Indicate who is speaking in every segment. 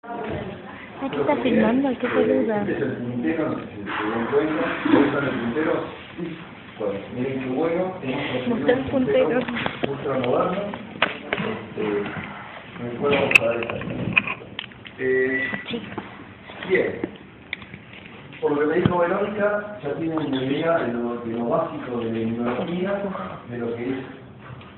Speaker 1: Aquí está filmando, qué peluda.
Speaker 2: Este es el puntero, no sé si se dan cuenta, usan el puntero. Bueno, miren qué bueno,
Speaker 1: Mostré el puntero.
Speaker 2: ultra moderno. Me puedo mostrar esta. Bien, por lo que me dijo Verónica, ya tienen una idea de lo básico de la inmunología, de lo que es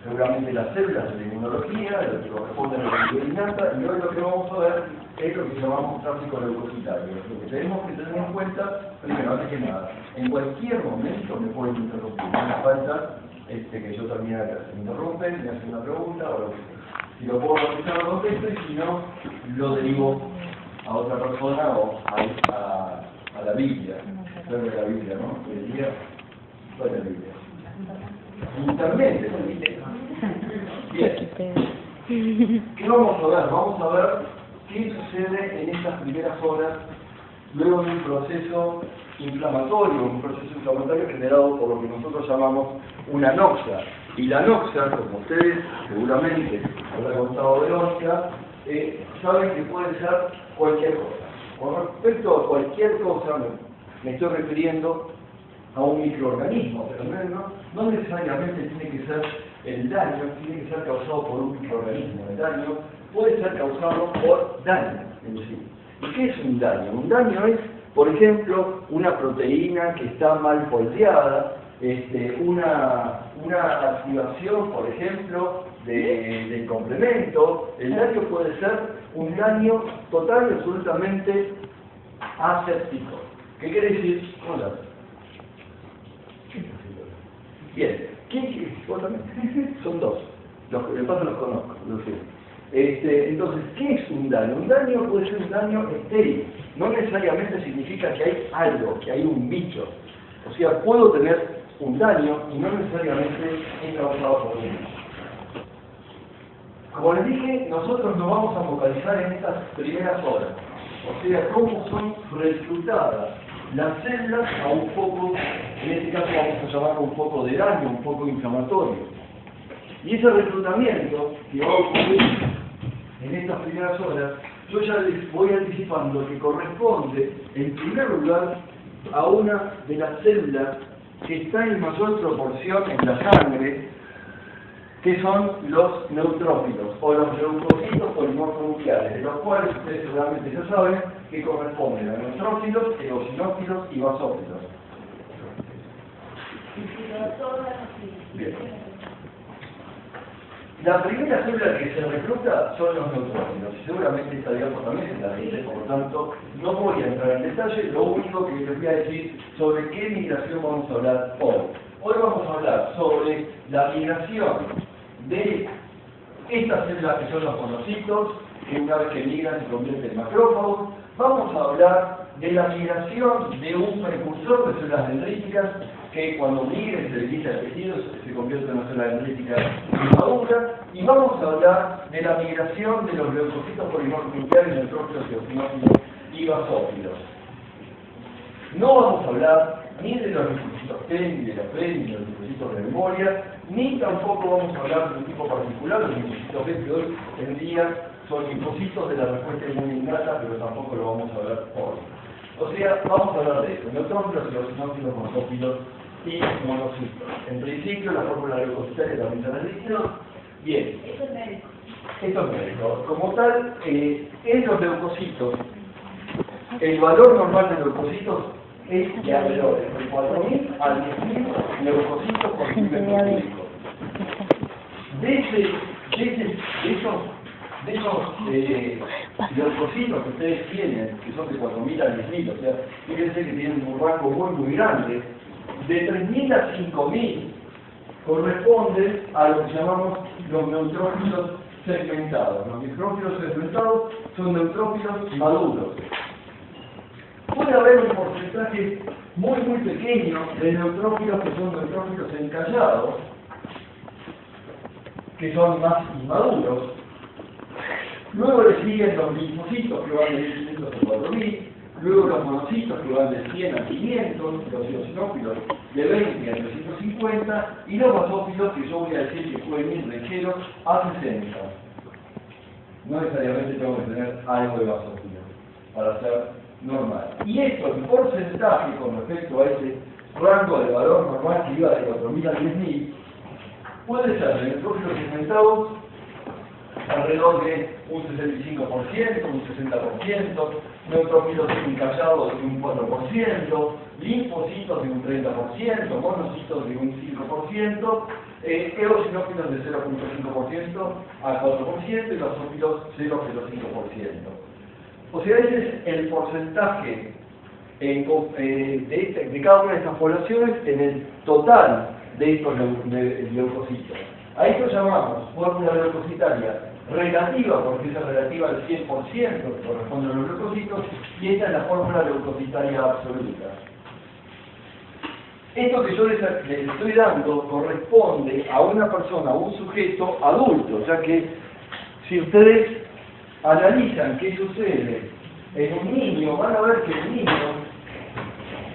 Speaker 2: seguramente las células de la inmunología, de lo que corresponde a la inmunidad innata, y hoy lo que vamos a ver es lo que llamamos tráfico leucocitario. Lo que tenemos que tener en cuenta, primero, antes que nada, en cualquier momento me pueden interrumpir, no hace falta que yo termine de clase. Me interrumpen, me hacen una pregunta o lo que sea. Si lo puedo contestar, lo contesto, y si no, lo derivo a otra persona o a la Biblia. No es la Biblia, ¿no? El día fue la Biblia. Internet, bien. ¿Qué vamos a ver? Vamos a ver qué sucede en estas primeras horas luego de un proceso inflamatorio generado por lo que nosotros llamamos una anoxia. Y la anoxia, como ustedes seguramente habrá contado Verónica, saben que puede ser cualquier cosa. Con respecto a cualquier cosa, me estoy refiriendo a un microorganismo, pero no necesariamente tiene que ser el daño, tiene que ser causado por un microorganismo. El daño puede ser causado por daño en sí. ¿Y qué es un daño? Un daño es, por ejemplo, una proteína que está mal foldeada, una activación, por ejemplo, del complemento. El daño puede ser un daño total y absolutamente aséptico. ¿Qué quiere decir? Hola. Bien, ¿vos también? Son dos. De paso los conozco, lo sé. Entonces, ¿qué es un daño? Un daño puede ser un daño estéril. No necesariamente significa que hay algo, que hay un bicho. O sea, puedo tener un daño y no necesariamente es causado por un bicho. Como les dije, nosotros nos vamos a focalizar en estas primeras horas. O sea, cómo son reclutadas las células a un foco, en este caso vamos a llamarlo un foco de daño, un foco inflamatorio. Y ese reclutamiento que va a ocurrir en estas primeras horas, yo ya les voy anticipando que corresponde, en primer lugar, a una de las células que está en mayor proporción en la sangre, que son los neutrófilos, o los leucocitos polimorfonucleares, de los cuales ustedes seguramente ya saben que corresponden a neutrófilos, eosinófilos y basófilos. Bien. La primera célula que se recluta son los neutrófilos, y seguramente está abierto también en la dice, por lo tanto, no voy a entrar en detalle, lo único que les voy a decir sobre qué migración vamos a hablar hoy. Hoy vamos a hablar sobre la migración de estas células que son los monocitos, que una vez que migran se convierten en macrófagos. Vamos a hablar de la migración de un precursor de células dendríticas que cuando migre se divide el tejido se convierte en una célula dendrítica madura. Y vamos a hablar de la migración de los leucocitos polimorfonucleares, neutrófilos, eosinófilos y basófilos. No vamos a hablar ni de los linfocitos T, ni de la P, ni de los linfocitos de memoria, ni tampoco vamos a hablar de un tipo particular, los linfocitos B, que hoy en día son linfocitos de la respuesta inmune innata, pero tampoco lo vamos a hablar hoy. O sea, vamos a hablar de eso, neutrófilos, eosinófilos, basófilos y monocitos. En principio, la fórmula leucocitaria también se analizó. Bien. Esto es médico. Esto es médico. Como tal, en los leucocitos, el valor normal de leucocitos es de alrededor de 4.000 a 10.000 leucocitos por milímetro cúbico. De esos leucocitos que ustedes tienen, que son de 4.000 a 10.000, o sea, fíjense que tienen un rango muy grande, de 3.000 a 5.000 corresponden a lo que llamamos los neutrófilos segmentados. Los neutrófilos segmentados son neutrófilos maduros. Puede haber un porcentaje muy pequeño de neutrófilos que son neutrófilos encallados, que son más inmaduros. Luego le siguen los linfocitos que van de 1.500 a 4.000, luego los monocitos que van de 100 a 500, los eosinófilos de 20 a 350 y los basófilos que yo voy a decir que pueden ir de 0 a 60. No necesariamente tengo que tener algo de basófilos. para ser normal. Y esto en porcentaje con respecto a ese rango de valor normal que iba de 4.000 a 10.000, puede ser de neutrófilos segmentados alrededor de un 65%, un 60%, neutrófilos encallados de un 4%, linfocitos de un 30%, monocitos de un 5%, eosinófilos de 0.5% a 4% y basófilos 0.5%. O sea, ese es el porcentaje de cada una de estas poblaciones en el total de estos leucocitos. A esto llamamos fórmula leucocitaria relativa, porque esa es relativa al 100% que corresponde a los leucocitos, y esta es la fórmula leucocitaria absoluta. Esto que yo les estoy dando corresponde a una persona, a un sujeto adulto, ya que si ustedes analizan qué sucede en un niño, van a ver que el niño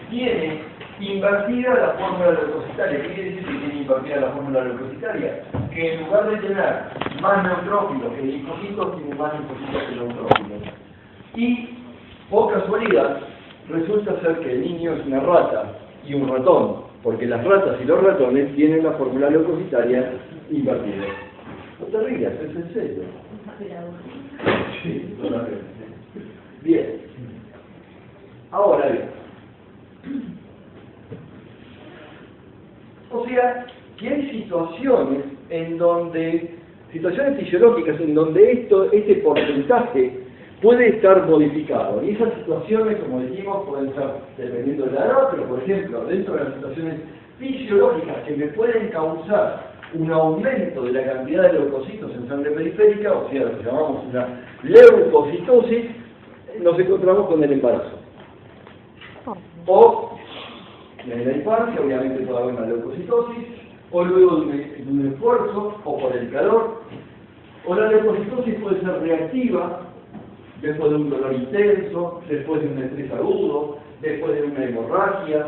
Speaker 2: tiene invertida la fórmula leucocitaria. ¿Qué quiere decir que tiene invertida la fórmula leucocitaria? Que en lugar de tener más neutrófilos que linfocitos, tiene más linfocitos que neutrófilos. Y, por casualidad, resulta ser que el niño es una rata y un ratón, porque las ratas y los ratones tienen la fórmula leucocitaria invertida. No te rías, es en serio. Sí, totalmente. Bien. Ahora bien. O sea, que hay situaciones fisiológicas en donde este porcentaje puede estar modificado. Y esas situaciones, como dijimos, pueden ser dependiendo de la edad, pero por ejemplo, dentro de las situaciones fisiológicas que me pueden causar un aumento de la cantidad de leucocitos en sangre periférica, o sea, lo que llamamos una leucocitosis, nos encontramos con el embarazo. O en la infancia, obviamente puede haber una leucocitosis, o luego de un esfuerzo, o por el calor, o la leucocitosis puede ser reactiva, después de un dolor intenso, después de un estrés agudo, después de una hemorragia,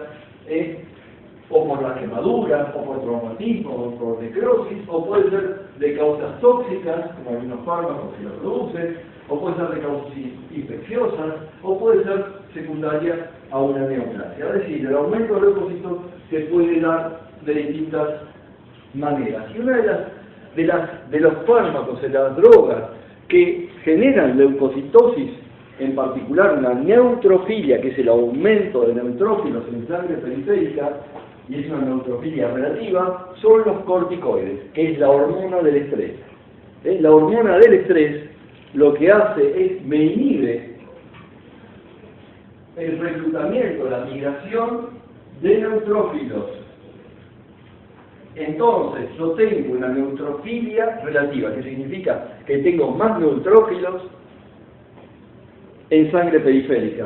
Speaker 2: o por la quemadura, o por traumatismo, o por necrosis, o puede ser de causas tóxicas, como algunos fármacos que lo producen, o puede ser de causas infecciosas, o puede ser secundaria a una neoplasia. Es decir, el aumento de leucocitos se puede dar de distintas maneras. Y una de los fármacos, de las drogas que generan leucocitosis, en particular una neutrofilia, que es el aumento de neutrófilos en sangre periférica, y es una neutrofilia relativa, son los corticoides, que es la hormona del estrés. La hormona del estrés lo que hace es me inhibe el reclutamiento, la migración de neutrófilos. Entonces, yo tengo una neutrofilia relativa, que significa que tengo más neutrófilos en sangre periférica.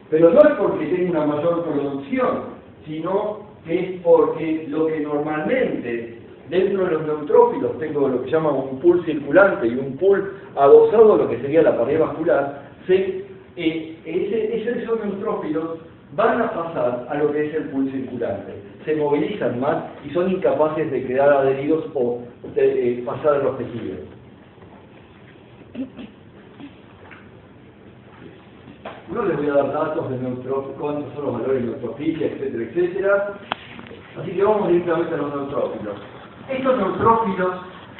Speaker 2: Pero no es porque tengo una mayor producción, sino que es porque lo que normalmente dentro de los neutrófilos tengo lo que llaman un pool circulante y un pool adosado a lo que sería la pared vascular, esos neutrófilos van a pasar a lo que es el pool circulante. Se movilizan más y son incapaces de quedar adheridos o de pasar a los tejidos. No les voy a dar datos de cuántos son los valores de neutrofilia, etcétera, etcétera. Así que vamos directamente a los neutrófilos. Estos neutrófilos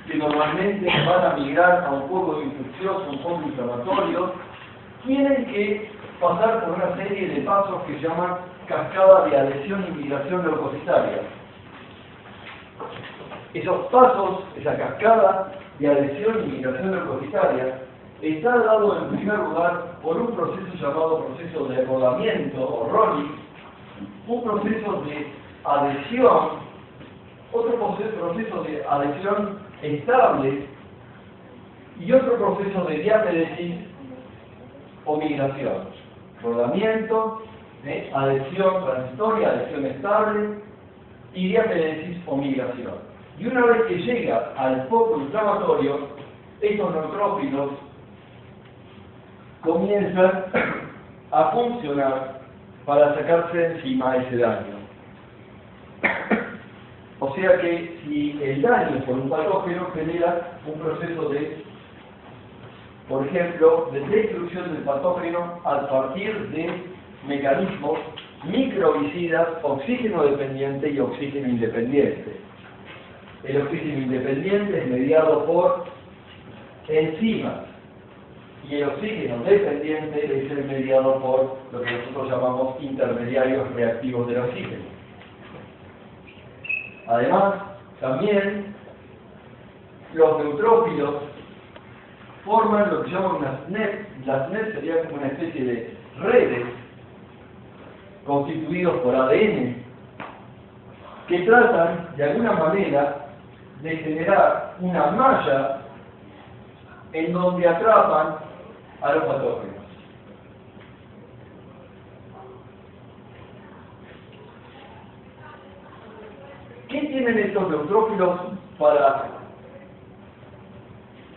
Speaker 2: que normalmente van a migrar a un foco infeccioso, un foco inflamatorio, tienen que pasar por una serie de pasos que se llaman cascada de adhesión y migración leucocitaria. Esos pasos, esa cascada de adhesión y migración leucocitaria, está dado en primer lugar por un proceso llamado proceso de rodamiento o rolling, un proceso de adhesión, otro proceso de adhesión estable y otro proceso de diapédesis o migración. Rodamiento, adhesión transitoria, adhesión estable y diapédesis o migración. Y una vez que llega al foco inflamatorio, estos neutrófilos comienzan a funcionar para sacarse encima ese daño. O sea que si el daño por un patógeno genera un proceso de por ejemplo, de destrucción del patógeno a partir de mecanismos microbicidas, oxígeno dependiente y oxígeno independiente. El oxígeno independiente es mediado por enzimas y el oxígeno dependiente es el mediado por lo que nosotros llamamos intermediarios reactivos del oxígeno. Además, también los neutrófilos forman lo que llaman unas NET. Las NET serían como una especie de redes constituidos por ADN que tratan de alguna manera de generar una malla en donde atrapan a los patógenos. ¿Qué tienen estos neutrófilos para,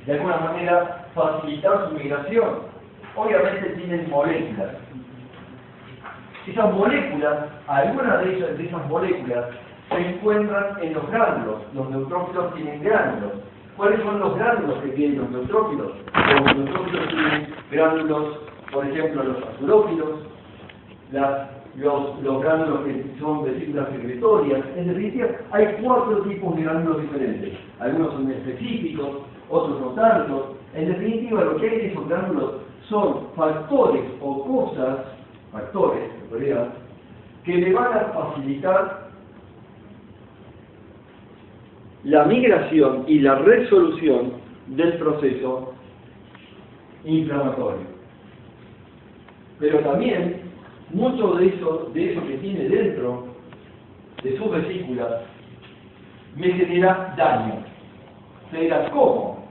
Speaker 2: de alguna manera, facilitar su migración? Obviamente tienen moléculas. Esas moléculas, algunas de esas moléculas se encuentran en los gránulos. Los neutrófilos tienen gránulos. ¿Cuáles son los gránulos que tienen los neutrófilos? Los neutrófilos tienen gránulos, por ejemplo, los azurófilos, los gránulos que son vesículas secretorias. En definitiva, hay 4 tipos de gránulos diferentes. Algunos son específicos, otros no tanto. En definitiva, lo que hay en esos gránulos son factores o cosas, factores, que le van a facilitar la migración y la resolución del proceso inflamatorio. Pero también, mucho de eso que tiene dentro de sus vesículas me genera daño. Se dirá, ¿cómo?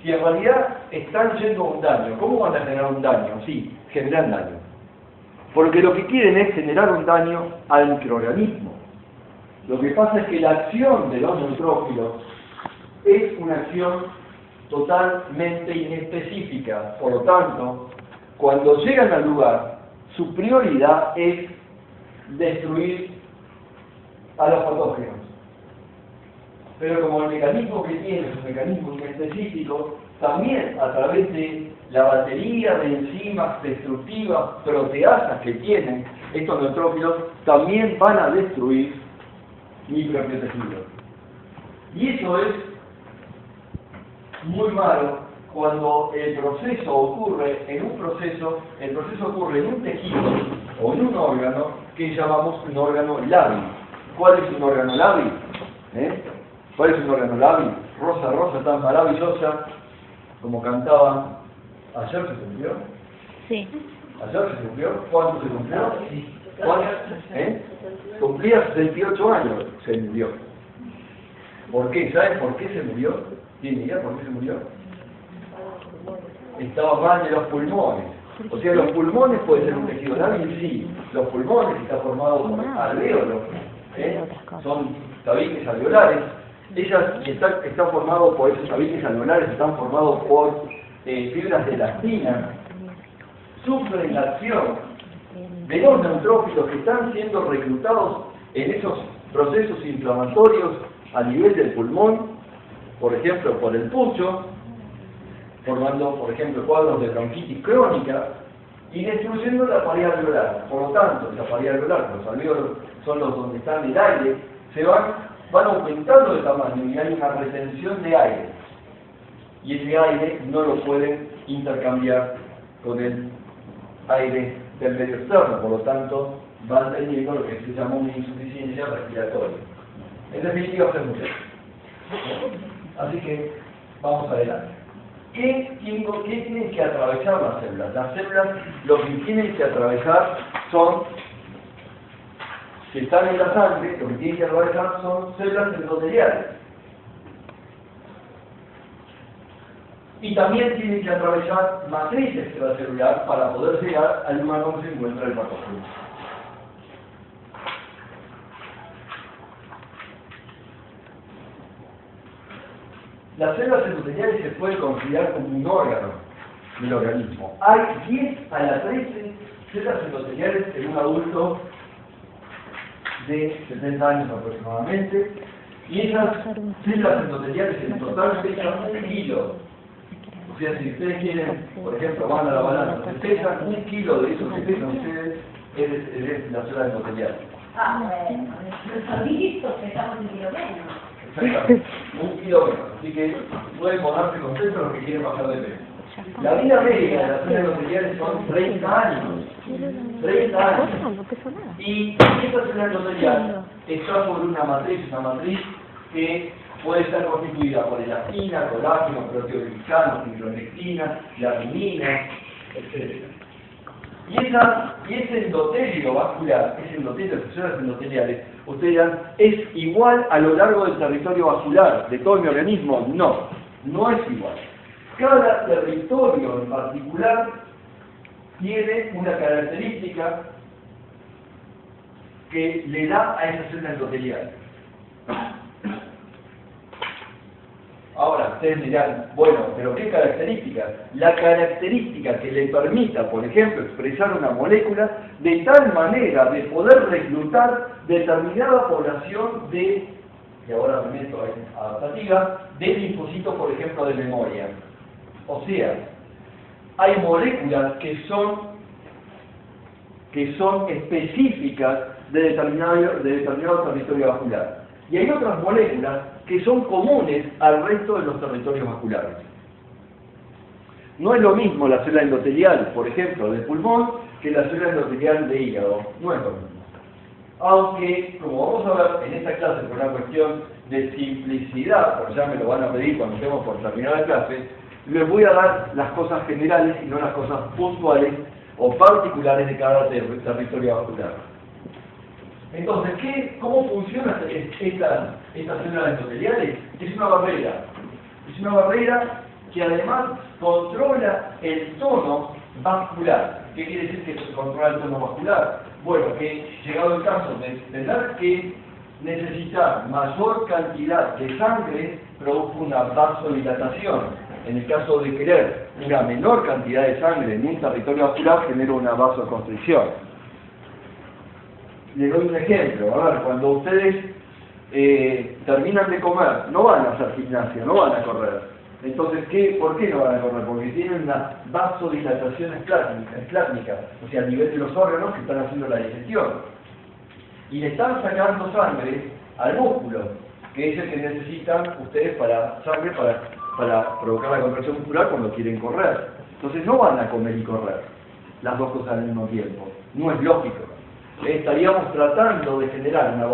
Speaker 2: Si en realidad están yendo a un daño, ¿cómo van a generar un daño? Sí, generan daño. Porque lo que quieren es generar un daño al microorganismo. Lo que pasa es que la acción de los neutrófilos es una acción totalmente inespecífica. Por lo tanto, cuando llegan al lugar, su prioridad es destruir a los patógenos. Pero como el mecanismo que tiene es un mecanismo inespecífico, también a través de la batería de enzimas destructivas, proteasas que tienen estos neutrófilos, también van a destruir microprotegidos. Y eso es muy malo cuando el proceso ocurre en un tejido o en un órgano que llamamos un órgano lábil. ¿Cuál es un órgano lábil? ¿Cuál es un órgano lábil? Rosa, rosa, tan maravillosa, como cantaba. ¿Ayer se cumplió?
Speaker 1: Sí.
Speaker 2: ¿Ayer se cumplió? ¿Cuándo se cumplió? ¿Cuándo? Cumplía 68 años, se murió. ¿Por qué? ¿Saben por qué se murió? ¿Tienen idea por qué se murió? Estaba mal de los pulmones. O sea, los pulmones pueden ser un tejido lábil, sí. Los pulmones están formados por alvéolos, son tabiques alveolares. Están formados por esos tabiques alveolares, están formados por fibras de elastina. Sufren la acción de los neutrófilos que están siendo reclutados en esos procesos inflamatorios a nivel del pulmón, por ejemplo, por el pucho, formando, por ejemplo, cuadros de bronquitis crónica y destruyendo la pared alveolar. Por lo tanto, la pared alveolar, los alvéolos son los donde está el aire, van aumentando de tamaño y hay una retención de aire. Y ese aire no lo pueden intercambiar con el aire del medio externo, por lo tanto, van teniendo lo que se llama una insuficiencia respiratoria. En definitiva, se muere. Así que, vamos adelante. ¿Qué tienen que atravesar las células? Las células lo que tienen que atravesar son, que están en la sangre, lo que tienen que atravesar son células endoteliales. Y también tienen que atravesar matriz extracelular para poder llegar al lugar donde se encuentra el patógeno. Las células endoteliales se pueden considerar como un órgano del organismo. Hay 10 a la 13 células endoteliales en un adulto de 70 años aproximadamente, y esas células endoteliales en total pesan 1 kilo. O sea, si ustedes quieren, por ejemplo, van a la balanza, se pesan 1 kilo de eso que pesan ustedes, es la célula endotelial.
Speaker 3: Ah, bueno, los solitos pesamos 1 kilo menos.
Speaker 2: Exactamente, 1 kilo menos. Así que pueden ponerse contentos los que quieren bajar de peso. La vida media de las células endoteliales son 30 años. 30 años.
Speaker 1: No pesó nada.
Speaker 2: Y esta célula endotelial está sobre una matriz que puede estar constituida por elastina, colágeno, proteoglicano, fibronectina, laminina, etc. Y ese endotelio vascular, ese endotelio de células endoteliales, ustedes dirán, ¿es igual a lo largo del territorio vascular de todo mi organismo? No, no es igual. Cada territorio en particular tiene una característica que le da a esa célula endotelial. Ahora, ustedes dirán, bueno, pero ¿qué característica? La característica que le permita, por ejemplo, expresar una molécula de tal manera de poder reclutar determinada población de, y ahora me meto en adaptativa, de linfocitos, por ejemplo, de memoria. O sea, hay moléculas que son específicas de determinado territorio vascular. Y hay otras moléculas que son comunes al resto de los territorios vasculares. No es lo mismo la célula endotelial, por ejemplo, del pulmón, que la célula endotelial de hígado. No es lo mismo. Aunque, como vamos a ver en esta clase, por una cuestión de simplicidad, porque ya me lo van a pedir cuando estemos por terminar la clase, les voy a dar las cosas generales y no las cosas puntuales o particulares de cada territorio vascular. Entonces, ¿cómo funciona esta célula endoteliales? Es una barrera. Es una barrera que además controla el tono vascular. ¿Qué quiere decir que controla el tono vascular? Bueno, que llegado el caso de tener que necesitar mayor cantidad de sangre, produce una vasodilatación. En el caso de querer una menor cantidad de sangre en un territorio vascular, genera una vasoconstricción. Les doy un ejemplo. A ver, cuando ustedes terminan de comer, no van a hacer gimnasia, no van a correr. Entonces, ¿por qué no van a correr? Porque tienen una vasodilatación esplásmica, o sea, a nivel de los órganos que están haciendo la digestión. Y le están sacando sangre al músculo, que es el que necesitan ustedes para provocar la contracción muscular cuando quieren correr. Entonces no van a comer y correr las dos cosas al mismo tiempo. No es lógico. Estaríamos tratando de generar una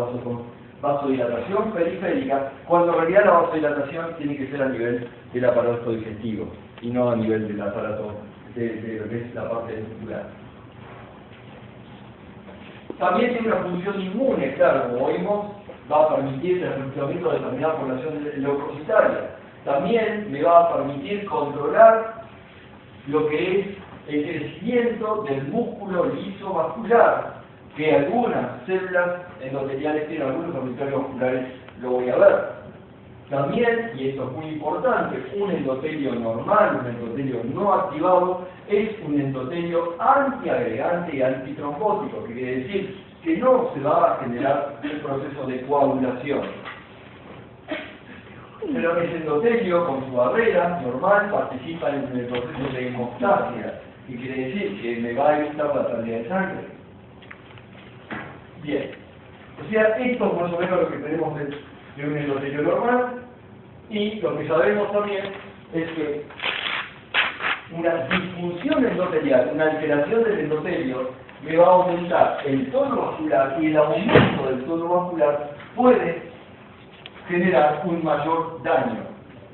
Speaker 2: vasodilatación periférica, cuando en realidad la vasodilatación tiene que ser a nivel del aparato digestivo y no a nivel del aparato de lo que es la parte muscular. También tiene una función inmune, claro, como vimos, va a permitir el reclutamiento de determinada población leucocitaria. También me va a permitir controlar lo que es el crecimiento del músculo liso vascular, que algunas células endoteliales tienen, algunos territorios vasculares lo voy a ver. También, y esto es muy importante, un endotelio normal, un endotelio no activado, es un endotelio antiagregante y antitrombótico, que quiere decir que no se va a generar un proceso de coagulación. Pero ese endotelio, con su barrera normal, participa en el proceso de hemostasia, y quiere decir que me va a evitar la pérdida de sangre. Bien, o sea, esto es más o menos lo que tenemos de un endotelio normal, y lo que sabemos también es que una disfunción endotelial, una alteración del endotelio, me va a aumentar el tono vascular, y el aumento del tono vascular puede generar un mayor daño.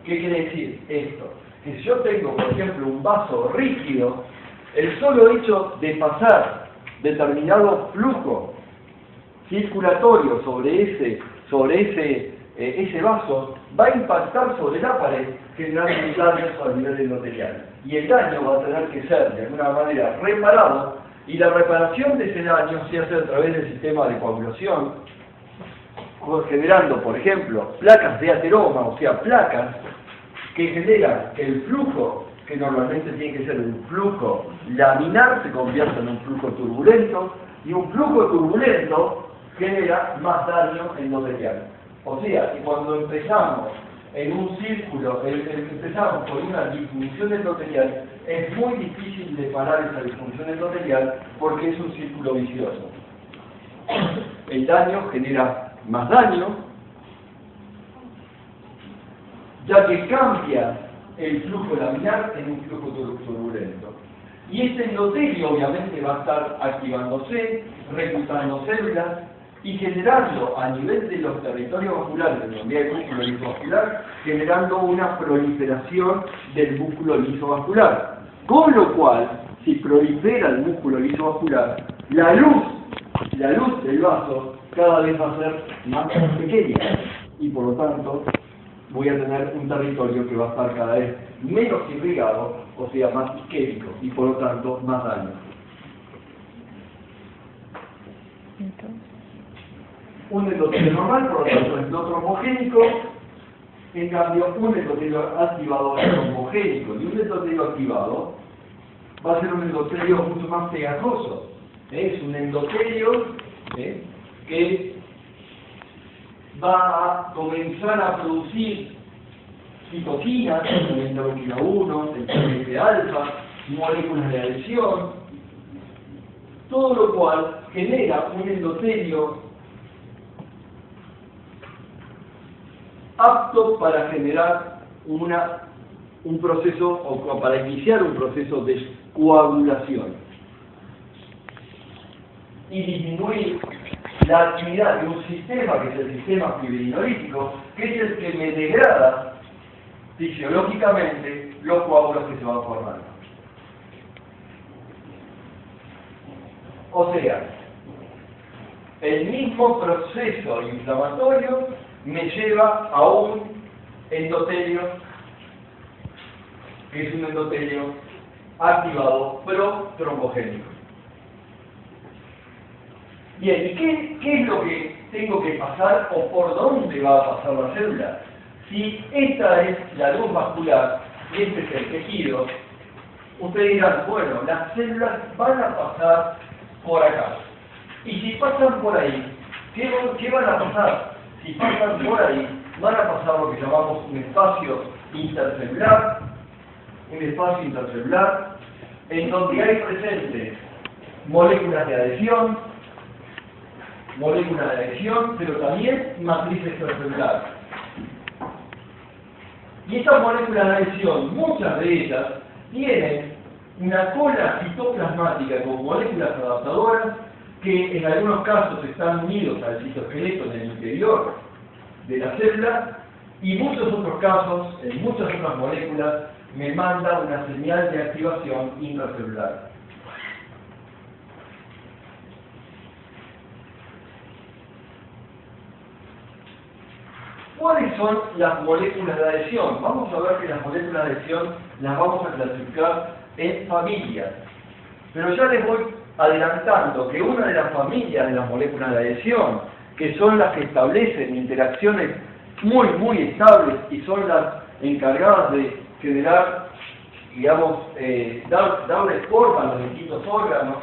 Speaker 2: ¿Qué quiere decir esto? Que si yo tengo, por ejemplo, un vaso rígido, el solo hecho de pasar determinado flujo circulatorio sobre ese vaso va a impactar sobre la pared, generando un daño a nivel endotelial. Y el daño va a tener que ser de alguna manera reparado, y la reparación de ese daño se hace a través del sistema de coagulación, generando, por ejemplo, placas de ateroma, o sea, placas que generan que el flujo, que normalmente tiene que ser un flujo laminar, se convierta en un flujo turbulento, y un flujo turbulento genera más daño endotelial. O sea, que cuando empezamos en un círculo, empezamos con una disfunción endotelial, es muy difícil de parar esa disfunción endotelial porque es un círculo vicioso. El daño genera más daño, ya que cambia el flujo laminar en un flujo turbulento. Y este endotelio obviamente va a estar activándose, reclutando células y generando a nivel de los territorios vasculares, donde hay músculo lisovascular, generando una proliferación del músculo lisovascular. Con lo cual, si prolifera el músculo lisovascular, la luz del vaso cada vez va a ser más pequeña y por lo tanto voy a tener un territorio que va a estar cada vez menos irrigado, o sea, más isquémico y por lo tanto más daño. Un endotelio normal, por lo tanto, es no trombogénico. En cambio, un endotelio activado es trombogénico. Y un endotelio activado va a ser un endotelio mucho más pegajoso. Es un endotelio que va a comenzar a producir citoquinas, la interleuquina 1, el TNF alfa, moléculas de adhesión, todo lo cual genera un endotelio apto para generar un proceso, o para iniciar un proceso de coagulación y disminuir la actividad de un sistema, que es el sistema fibrinolítico, que es el que me degrada fisiológicamente los coágulos que se van formando. O sea, el mismo proceso inflamatorio me lleva a un endotelio, que es un endotelio activado pro-trombogénico. Bien, ¿y qué es lo que tengo que pasar o por dónde va a pasar la célula? Si esta es la luz vascular y este es el tejido, ustedes dirán, bueno, las células van a pasar por acá. Y si pasan por ahí, ¿qué van a pasar? Si pasan por ahí, van a pasar lo que llamamos un espacio intercelular, en donde hay presentes moléculas de adhesión, pero también matriz extracelular. Y estas moléculas de adhesión, muchas de ellas, tienen una cola citoplasmática con moléculas adaptadoras que en algunos casos están unidos al citoesqueleto en el interior de la célula y en muchos otros casos, en muchas otras moléculas, me manda una señal de activación intracelular. ¿Cuáles son las moléculas de adhesión? Vamos a ver que las moléculas de adhesión las vamos a clasificar en familias. Pero ya les voy adelantando que una de las familias de las moléculas de adhesión, que son las que establecen interacciones muy estables y son las encargadas de generar, digamos, darle forma a los distintos órganos,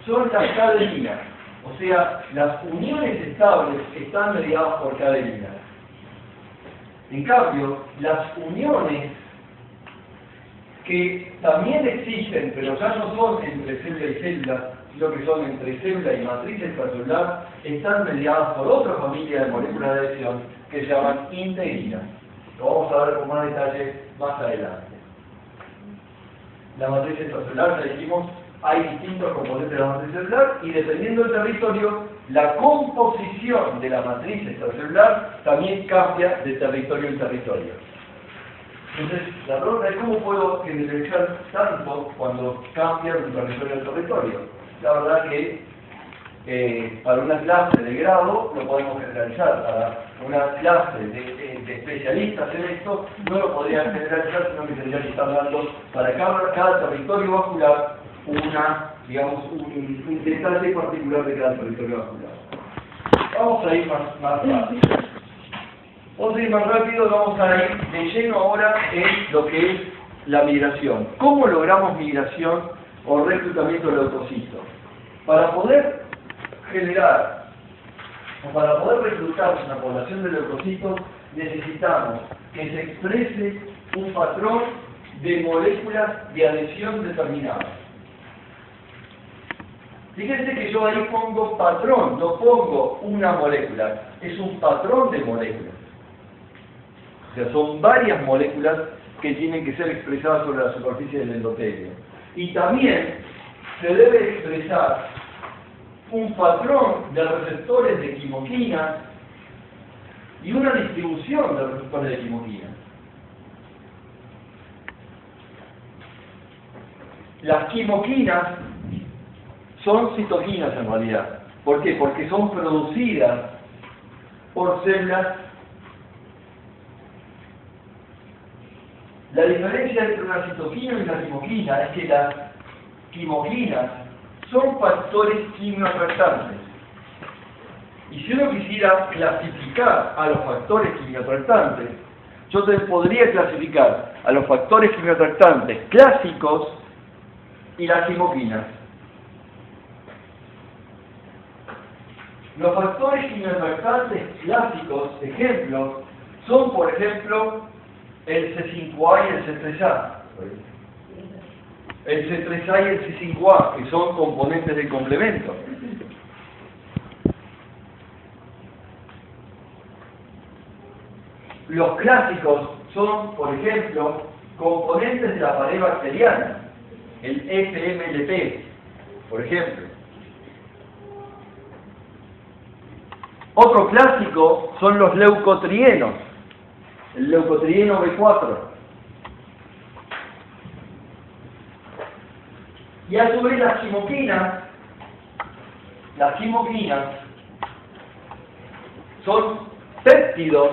Speaker 2: son las cadeninas. O sea, las uniones estables están mediadas por cadeninas. En cambio, las uniones que también existen, pero ya no son entre célula y célula, sino que son entre célula y matriz extracelular, están mediadas por otra familia de moléculas de adhesión que se llaman integrinas. Lo vamos a ver con más detalle más adelante. La matriz extracelular, ya dijimos, hay distintos componentes de la matriz celular y dependiendo del territorio, la composición de la matriz extracelular también cambia de territorio en territorio. Entonces, la pregunta es cómo puedo generalizar tanto cuando cambia de territorio a territorio. La verdad que para una clase de grado lo podemos generalizar, para una clase de especialistas en esto no lo podría generalizar, sino que tendría que estar dando para cada territorio vascular digamos, un detalle particular de cada territorio vascular. Vamos a ir más rápido. Vamos a ir más rápido, vamos a ir de lleno ahora en lo que es la migración. ¿Cómo logramos migración o reclutamiento de leucocitos? Para poder generar o para poder reclutar una población de leucocitos necesitamos que se exprese un patrón de moléculas de adhesión determinadas. Fíjense que yo ahí pongo patrón, no pongo una molécula, es un patrón de moléculas. O sea, son varias moléculas que tienen que ser expresadas sobre la superficie del endotelio. Y también se debe expresar un patrón de receptores de quimoquina y una distribución de receptores de quimoquina. Las quimoquinas son citoquinas en realidad. ¿Por qué? Porque son producidas por células. La diferencia entre una citoquina y una quimoquina es que las quimoquinas son factores quimioatractantes. Y si uno quisiera clasificar a los factores quimioatractantes, yo podría clasificar a los factores quimioatractantes clásicos y las quimoquinas. Los factores quimioatractantes clásicos, ejemplos, son por ejemplo el C5A y el C3A. El C3A y el C5A, que son componentes del complemento. Los clásicos son, por ejemplo, componentes de la pared bacteriana, el FMLP, por ejemplo. Otro clásico son los leucotrienos, el leucotrieno B4. Y a su vez las quimoquinas son péptidos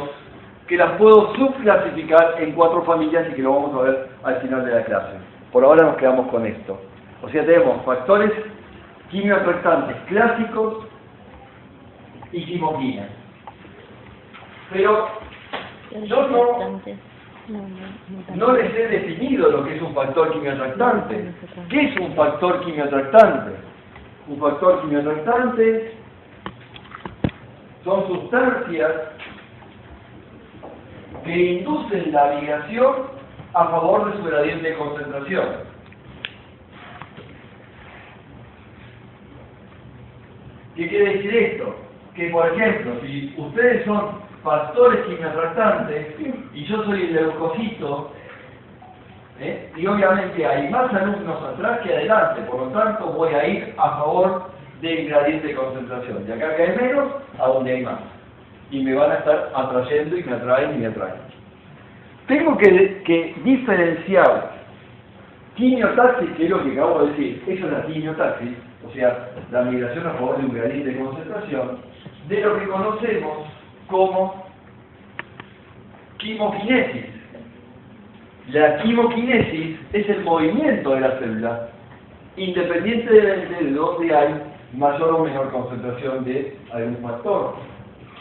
Speaker 2: que las puedo subclasificar en 4 familias y que lo vamos a ver al final de la clase. Por ahora nos quedamos con esto. O sea, tenemos factores quimioatractantes clásicos y quimoquinas. Pero yo no les he definido lo que es un factor quimioatractante. ¿Qué es un factor quimioatractante? Un factor quimioatractante son sustancias que inducen la ligación a favor de su gradiente de concentración. ¿Qué quiere decir esto? Que, por ejemplo, si ustedes son factores quimioatractantes y yo soy el leucocito, y obviamente hay más alumnos atrás que adelante, por lo tanto voy a ir a favor del gradiente de concentración. De acá que hay menos, a donde hay más. Y me van a estar atrayendo y me atraen y me atraen. Tengo que diferenciar quimiotaxis, que es lo que acabo de decir, eso es la quimiotaxis, o sea, la migración a favor de un gradiente de concentración, de lo que conocemos como quimoquinesis. La quimoquinesis es el movimiento de la célula, independientemente de dónde hay mayor o menor concentración de algún factor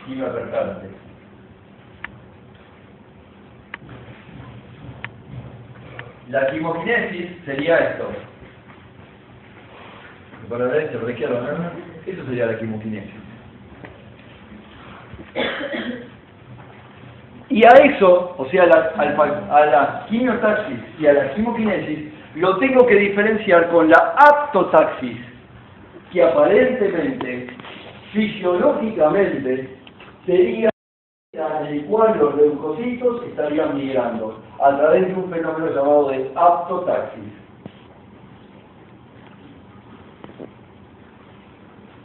Speaker 2: quimioatractante. La quimoquinesis sería esto. Para la derecha, para la izquierda, ¿no? Eso sería la quimoquinesis. Y a eso, o sea, a la quimiotaxis y a la quimoquinesis, lo tengo que diferenciar con la aptotaxis, que aparentemente, fisiológicamente, sería en el cual los leucocitos estarían migrando a través de un fenómeno llamado de aptotaxis.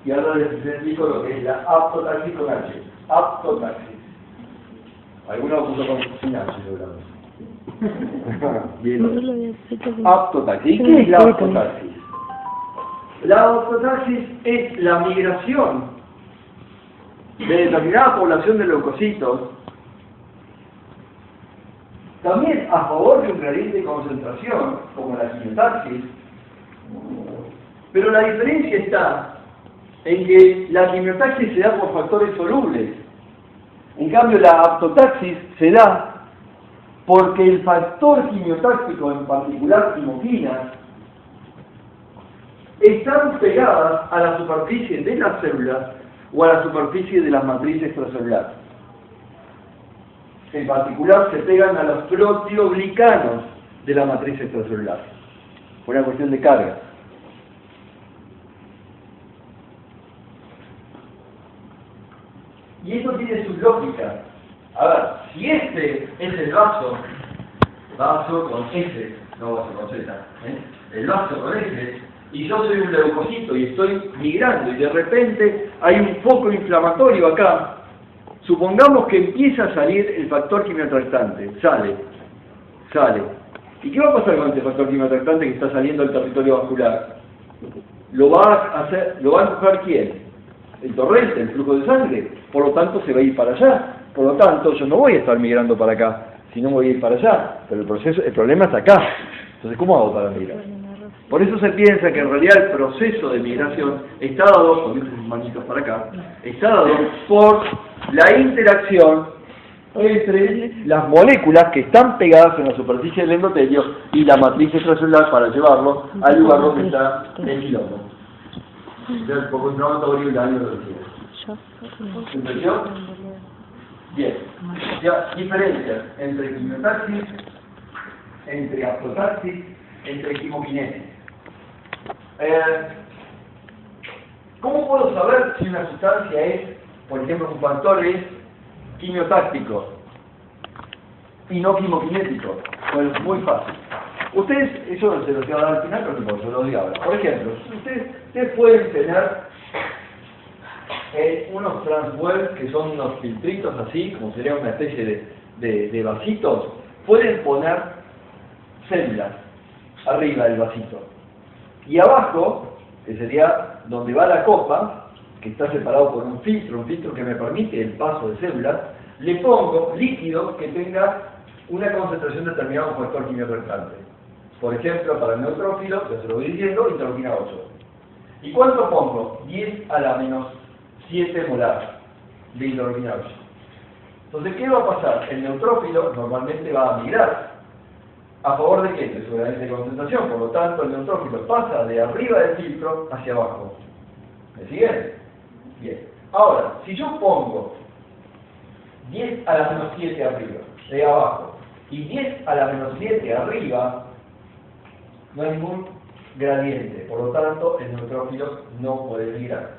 Speaker 2: Y ahora les explico lo que es la aptotaxis con H. Aptotaxis. Algunos puso con H, seguramente. Bien. Aptotaxis. ¿Y qué es la aptotaxis? La aptotaxis es la migración de determinada población de leucocitos, también a favor de un gradiente de concentración, como la quimiotaxis, pero la diferencia está en que la quimiotaxis se da por factores solubles, en cambio la aptotaxis se da porque el factor quimiotáxico, en particular quimoquinas, están pegadas a la superficie de las células o a la superficie de las matrices extracelulares. en particular se pegan a los proteoglicanos de la matriz extracelular. Por una cuestión de carga. Y eso tiene su lógica. A ver, si este es el vaso con S, no vaso con Z, el vaso con S, y yo soy un leucocito y estoy migrando y de repente hay un foco inflamatorio acá, supongamos que empieza a salir el factor quimioatractante, sale. ¿Y qué va a pasar con este factor quimioatractante que está saliendo del territorio vascular? ¿Lo va a empujar quién? El torrente, el flujo de sangre, por lo tanto se va a ir para allá. Por lo tanto, yo no voy a estar migrando para acá, sino voy a ir para allá. Pero el problema está acá. Entonces, ¿cómo hago para migrar? Por eso se piensa que en realidad el proceso de migración está dado, con mis manitos para acá, está dado por la interacción entre las moléculas que están pegadas en la superficie del endotelio y la matriz extracelular para llevarlo al lugar donde está el quilombo. El poco inflamatorio y el daño de los cielos. ¿Entendió? Bien. Ya, diferencias entre quimiotaxis, entre aftotaxis, entre quimoquinesis. ¿Cómo puedo saber si una sustancia es, por ejemplo, un factor es quimiotáctico y no quimoquinético? Pues muy fácil. Ustedes, eso se lo voy a dar al final, pero no se lo digo ahora. Por ejemplo, ustedes pueden tener unos transwells que son unos filtritos así, como sería una especie de vasitos, pueden poner células arriba del vasito. Y abajo, que sería donde va la copa, que está separado por un filtro que me permite el paso de células, le pongo líquido que tenga una concentración determinada de un factor quimioatractante. Por ejemplo, para el neutrófilo, ya se lo voy diciendo, interleuquina 8. ¿Y cuánto pongo? 10 a la menos 7 molar de interleuquina 8. Entonces, ¿qué va a pasar? El neutrófilo normalmente va a migrar. ¿A favor de qué? De su gradiente de concentración. Por lo tanto, el neutrófilo pasa de arriba del filtro hacia abajo. ¿Me siguen? Bien. Ahora, si yo pongo 10 a la menos 7 arriba, de abajo, y 10 a la menos 7 arriba, no hay ningún gradiente. Por lo tanto, el neutrófilo no puede migrar.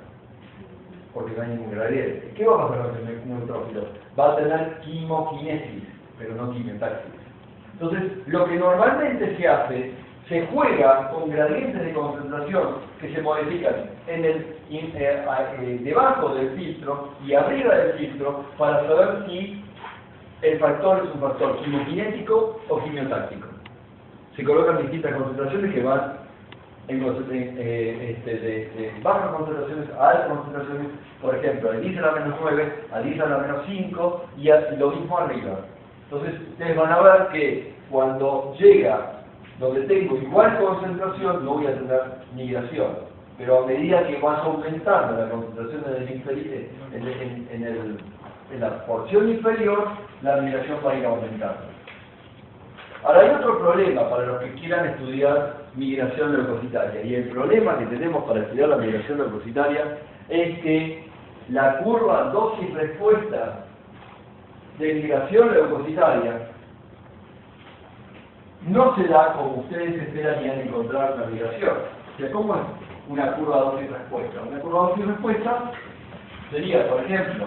Speaker 2: Porque no hay ningún gradiente. ¿Qué va a pasar con el neutrófilo? Va a tener quimoquinesis, pero no quimiotaxis. Entonces, lo que normalmente se hace, se juega con gradientes de concentración que se modifican debajo del filtro y arriba del filtro para saber si el factor es un factor quimoquinético o quimiotáctico. Se colocan distintas concentraciones que van de bajas concentraciones a altas concentraciones, por ejemplo, de 10 a la menos 9 a 10 a la menos 5 y lo mismo arriba. Entonces, ustedes van a ver que cuando llega donde tengo igual concentración, no voy a tener migración. Pero a medida que vas aumentando la concentración en la porción inferior, la migración va a ir aumentando. Ahora, hay otro problema para los que quieran estudiar migración leucocitaria. Y el problema que tenemos para estudiar la migración leucocitaria es que la curva dosis-respuesta de migración leucocitaria no se da como ustedes esperarían encontrar la migración. O sea, ¿cómo es una curva dosis-respuesta? Una curva dosis-respuesta sería, por ejemplo,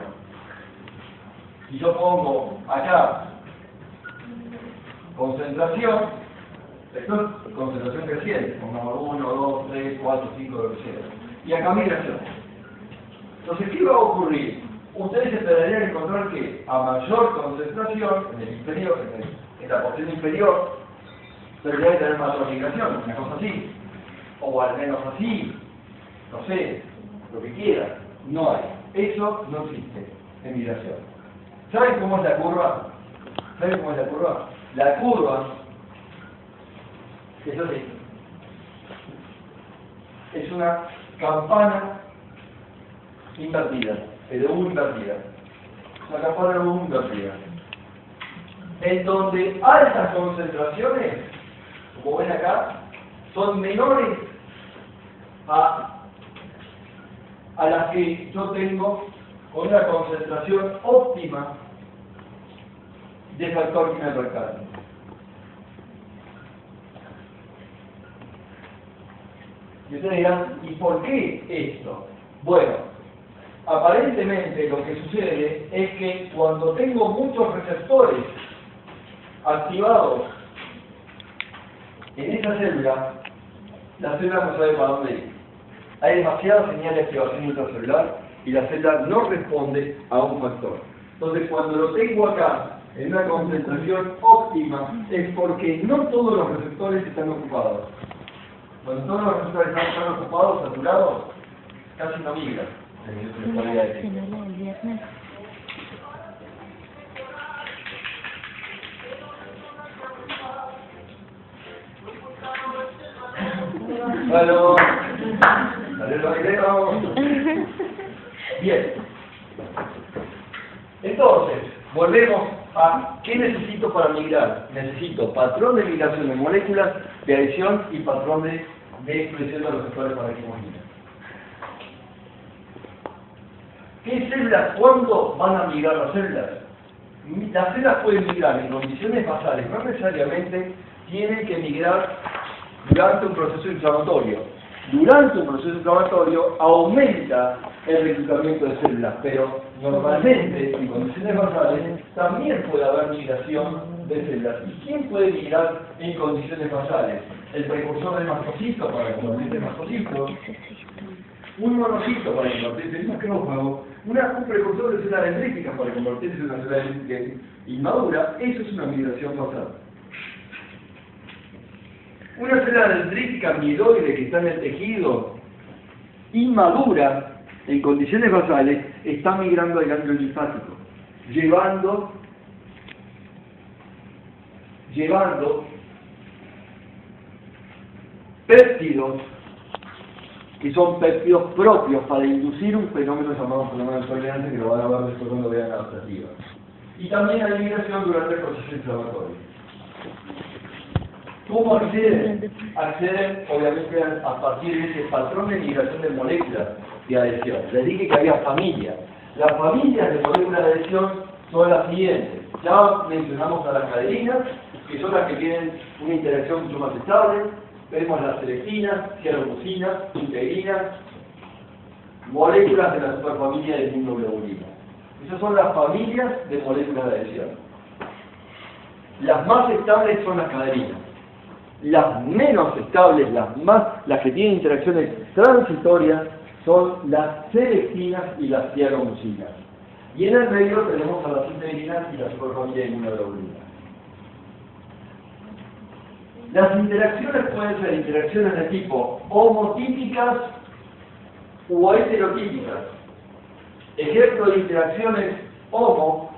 Speaker 2: si yo pongo acá concentración, esto es concentración creciente, pongamos 1, 2, 3, 4, 5, lo que sea, y acá migración. Entonces, ¿qué va a ocurrir? Ustedes esperarían encontrar que a mayor concentración, en el inferior, en la porción inferior, debería de tener mayor migración, una cosa así, o al menos así, no sé, lo que quiera. No hay. Eso no existe en migración. ¿Saben cómo es la curva? ¿Saben cómo es la curva? La curva es así. Es una campana invertida, de U invertida. Una campana de U invertida. En donde altas concentraciones, como ven acá, son menores a las que yo tengo con una concentración óptima de factor quimioalcance. Y ustedes dirán, ¿y por qué esto? Bueno, aparentemente lo que sucede es que cuando tengo muchos receptores activados en esa célula, la célula no sabe para dónde ir. Hay demasiada señal de activación intracelular y la célula no responde a un factor. Entonces, cuando lo tengo acá en una concentración óptima, es porque no todos los receptores están ocupados. Cuando todos los receptores están ocupados, saturados, casi no migran. Bueno, dale los videos. Bien. Entonces, volvemos a ¿qué necesito para migrar? Necesito patrón de migración de moléculas, de adhesión y patrón de expresión de los receptores para que migren. ¿Qué células? ¿Cuándo van a migrar las células? Las células pueden migrar en condiciones basales, no necesariamente tienen que migrar durante un proceso inflamatorio. Durante un proceso inflamatorio aumenta el reclutamiento de células, pero normalmente en condiciones basales también puede haber migración de células. ¿Y quién puede migrar en condiciones basales? El precursor del mastocito para convertirse en mastocito, un monocito para convertirse en macrófago, un precursor de células dendríticas para convertirse en una célula dendrítica inmadura. Eso es una migración basal. Una célula dendrítica amiloide que está en el tejido inmadura, en condiciones basales, está migrando al ganglio linfático, llevando péptidos, que son péptidos propios para inducir un fenómeno llamado fenómeno de tolerancia, que lo van a ver después cuando vean la adaptativa. Y también hay migración durante el proceso inflamatorio. ¿Cómo acceden? Acceden, obviamente, a partir de ese patrón de migración de moléculas de adhesión. Les dije que había familias. Las familias de moléculas de adhesión son las siguientes. Ya mencionamos a las caderinas, que son las que tienen una interacción mucho más estable. Vemos las selectinas, germucinas, integrinas, moléculas de la superfamilia de inmunoglobulinas. Esas son las familias de moléculas de adhesión. Las más estables son las caderinas. Las menos estables, las que tienen interacciones transitorias, son las selectinas y las tiaromucinas. Y en el medio tenemos a las integrinas y la superfamilia de inmunoglobulinas. Las interacciones pueden ser interacciones de tipo homotípicas o heterotípicas. Ejemplo de interacciones homo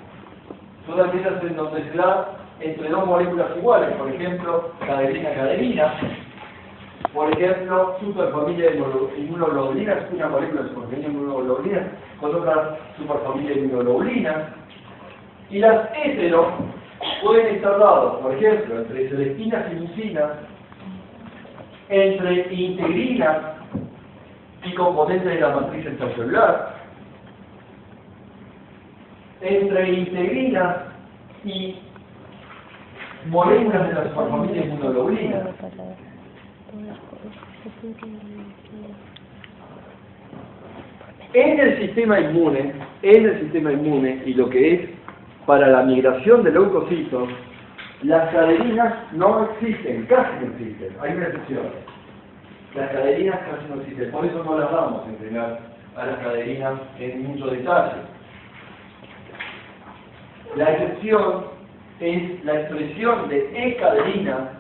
Speaker 2: son aquellas en donde se da entre dos moléculas iguales, por ejemplo, caderina-caderina, por ejemplo, superfamilia de inmunoglobulinas, una molécula de superfamilia de inmunoglobulinas con otra superfamilia de inmunoglobulinas, y las hetero pueden estar dados, por ejemplo, entre selectinas y mucinas, entre integrinas y componentes de la matriz extracelular, entre integrinas y moléculas de la superfamilia inmunoglobulina. En el sistema inmune y lo que es para la migración de leucocitos, las caderinas no existen, casi no existen, hay una excepción. Las caderinas casi no existen, por eso no las vamos a entregar a las caderinas en mucho detalle. La excepción es la expresión de E-caderina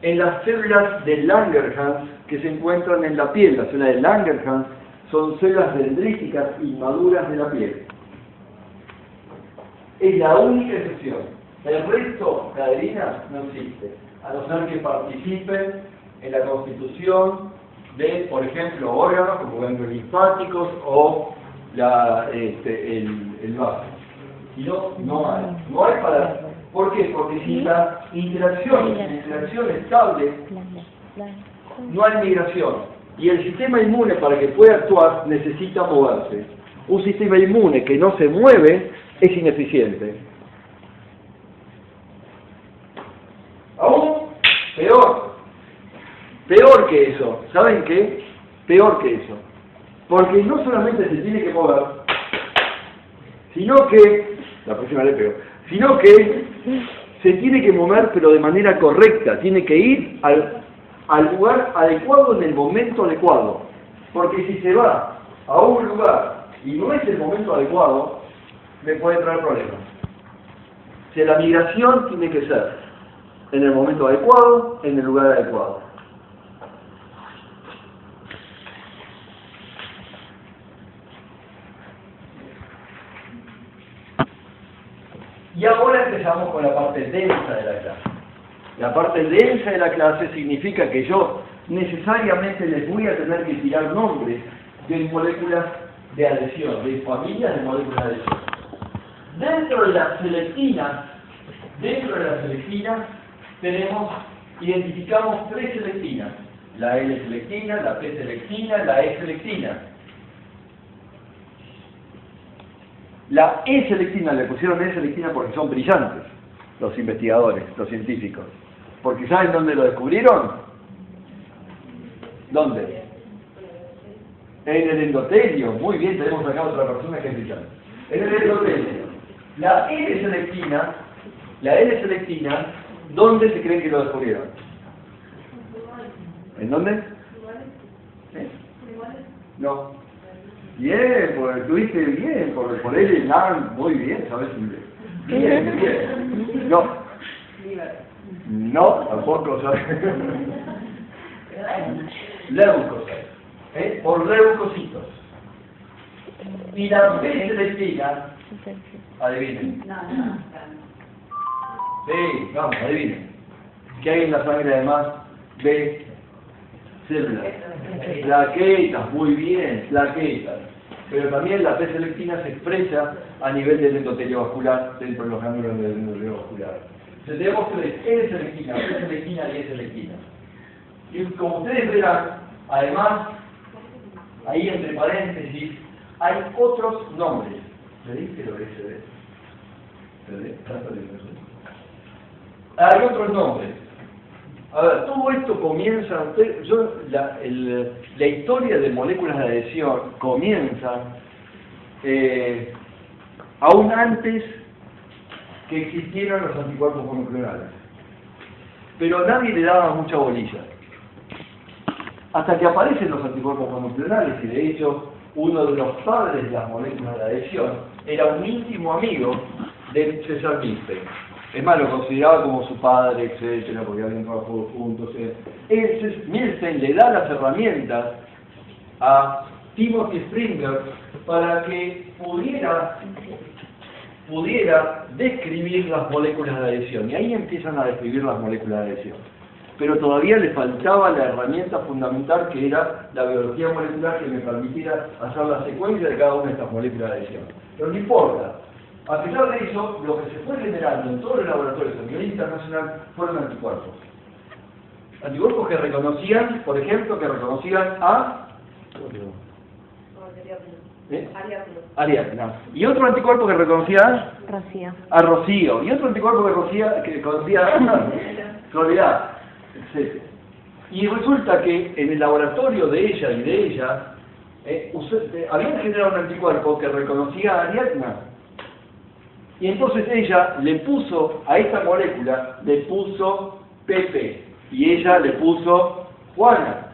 Speaker 2: en las células de Langerhans que se encuentran en la piel. Las células de Langerhans son células dendríticas inmaduras de la piel. Es la única excepción. El resto, caderina, no existe, a no ser que participen en la constitución de, por ejemplo, órganos como ganglios linfáticos o el vaso. Y no hay para... ¿Por qué? Porque sin la interacción estable, no hay migración. Y el sistema inmune, para que pueda actuar, necesita moverse. Un sistema inmune que no se mueve es ineficiente. peor que eso. ¿Saben qué? Peor que eso. Porque no solamente se tiene que mover, sino que, la próxima le pego, sino que se tiene que mover pero de manera correcta, tiene que ir al lugar adecuado en el momento adecuado. Porque si se va a un lugar y no es el momento adecuado, me puede traer problemas. O sea, la migración tiene que ser en el momento adecuado, en el lugar adecuado. Y ahora empezamos con la parte densa de la clase. La parte densa de la clase significa que yo necesariamente les voy a tener que tirar nombres de moléculas de adhesión, de familias de moléculas de adhesión. Dentro de las selectivas identificamos 3 selectivinas. La L-selectina, la P-selectina, la E-selectina. La E-selectina, le pusieron E-selectina porque son brillantes, los investigadores, los científicos. Porque ¿saben dónde lo descubrieron? ¿Dónde? En el endotelio. Muy bien, tenemos acá otra persona que es brillante. En el endotelio. La L-selectina, ¿dónde se creen que lo descubrieron? ¿En dónde? ¿Eh? No. Bien, pues estuviste bien, por él, muy bien, ¿sabes? Bien. No, tampoco, ¿sabes? Leucocitos, por leucocitos. Y la B-selectina, adivinen. Sí, vamos, adivinen. ¿Qué hay en la sangre además? B, células. Plaquetas, muy bien, plaquetas. Pero también la P-selectina se expresa a nivel del endotelio vascular, dentro de los ganglios del endotelio vascular. Entonces tenemos 3, L-selectina, P-selectina y E-selectina. Y como ustedes verán, además, ahí entre paréntesis, hay otros nombres. ¿Le dije lo que se ve? Hay otros nombres. A ver, todo esto comienza, la historia de moléculas de adhesión comienza aún antes que existieran los anticuerpos monoclonales. Pero nadie le daba mucha bolilla. Hasta que aparecen los anticuerpos monoclonales, y de hecho uno de los padres de las moléculas de adhesión era un íntimo amigo de César Milstein. Es más, lo consideraba como su padre, etcétera, porque habían trabajado juntos. Milstein le da las herramientas a Timothy Springer para que pudiera describir las moléculas de adhesión. Y ahí empiezan a describir las moléculas de adhesión. Pero todavía le faltaba la herramienta fundamental que era la biología molecular que me permitiera hacer la secuencia de cada una de estas moléculas de adhesión. Pero no importa. A pesar de eso, lo que se fue generando en todos los laboratorios a nivel internacional fueron anticuerpos. Anticuerpos que reconocían, por ejemplo, a... Ariadna. Y otro anticuerpo que reconocía
Speaker 1: Rocío.
Speaker 2: a Rocío. Y otro anticuerpo que conocía a Soledad, etc. Y resulta que en el laboratorio de ella y de ella habían generado un anticuerpo que reconocía a Ariadna. Y entonces ella le puso a esta molécula, le puso Pepe, y ella le puso Juana,